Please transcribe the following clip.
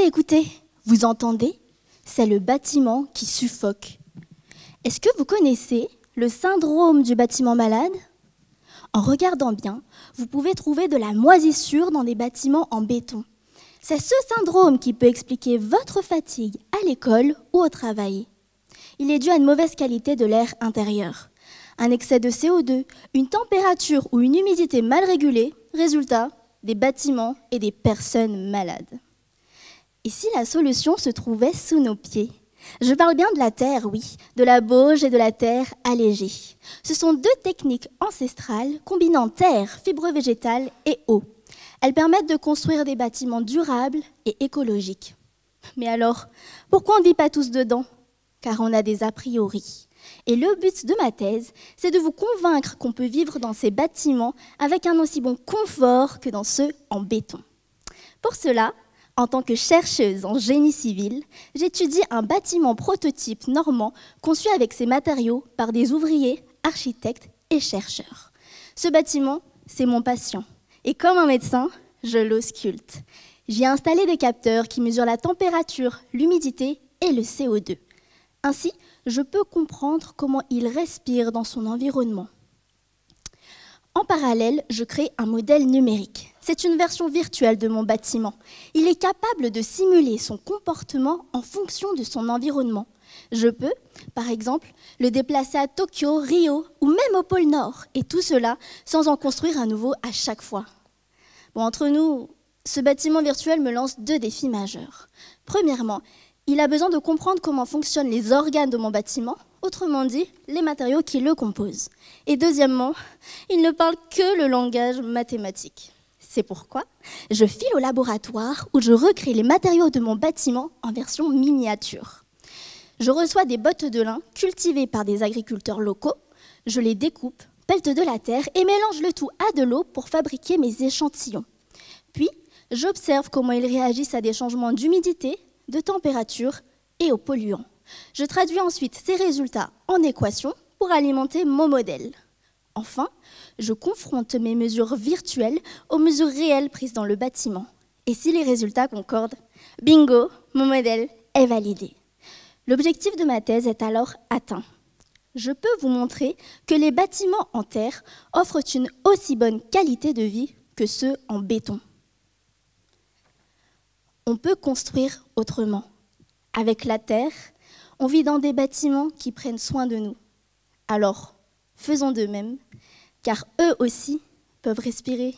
écoutez, vous entendez? C'est le bâtiment qui suffoque. Est-ce que vous connaissez le syndrome du bâtiment malade? En regardant bien, vous pouvez trouver de la moisissure dans des bâtiments en béton. C'est ce syndrome qui peut expliquer votre fatigue à l'école ou au travail. Il est dû à une mauvaise qualité de l'air intérieur. Un excès de CO2, une température ou une humidité mal régulée, résultat, des bâtiments et des personnes malades. Et si la solution se trouvait sous nos pieds? Je parle bien de la terre, oui, de la bauge et de la terre allégée. Ce sont deux techniques ancestrales combinant terre, fibres végétales et eau. Elles permettent de construire des bâtiments durables et écologiques. Mais alors, pourquoi on ne vit pas tous dedans? Car on a des a priori. Et le but de ma thèse, c'est de vous convaincre qu'on peut vivre dans ces bâtiments avec un aussi bon confort que dans ceux en béton. Pour cela, en tant que chercheuse en génie civil, j'étudie un bâtiment prototype normand conçu avec ces matériaux par des ouvriers, architectes et chercheurs. Ce bâtiment, c'est mon patient. Et comme un médecin, je l'ausculte. J'y ai installé des capteurs qui mesurent la température, l'humidité et le CO2. Ainsi, je peux comprendre comment il respire dans son environnement. En parallèle, je crée un modèle numérique. C'est une version virtuelle de mon bâtiment. Il est capable de simuler son comportement en fonction de son environnement. Je peux, par exemple, le déplacer à Tokyo, Rio ou même au pôle Nord, et tout cela sans en construire un nouveau à chaque fois. Bon, entre nous, ce bâtiment virtuel me lance deux défis majeurs. Premièrement, il a besoin de comprendre comment fonctionnent les organes de mon bâtiment, autrement dit, les matériaux qui le composent. Et deuxièmement, il ne parle que le langage mathématique. C'est pourquoi je file au laboratoire où je recrée les matériaux de mon bâtiment en version miniature. Je reçois des bottes de lin cultivées par des agriculteurs locaux, je les découpe, pelte de la terre et mélange le tout à de l'eau pour fabriquer mes échantillons. Puis, j'observe comment ils réagissent à des changements d'humidité, de température et aux polluants. Je traduis ensuite ces résultats en équations pour alimenter mon modèle. Enfin, je confronte mes mesures virtuelles aux mesures réelles prises dans le bâtiment. Et si les résultats concordent, bingo, mon modèle est validé. L'objectif de ma thèse est alors atteint. Je peux vous montrer que les bâtiments en terre offrent une aussi bonne qualité de vie que ceux en béton. On peut construire autrement. Avec la terre, on vit dans des bâtiments qui prennent soin de nous. Alors, faisons de même, car eux aussi peuvent respirer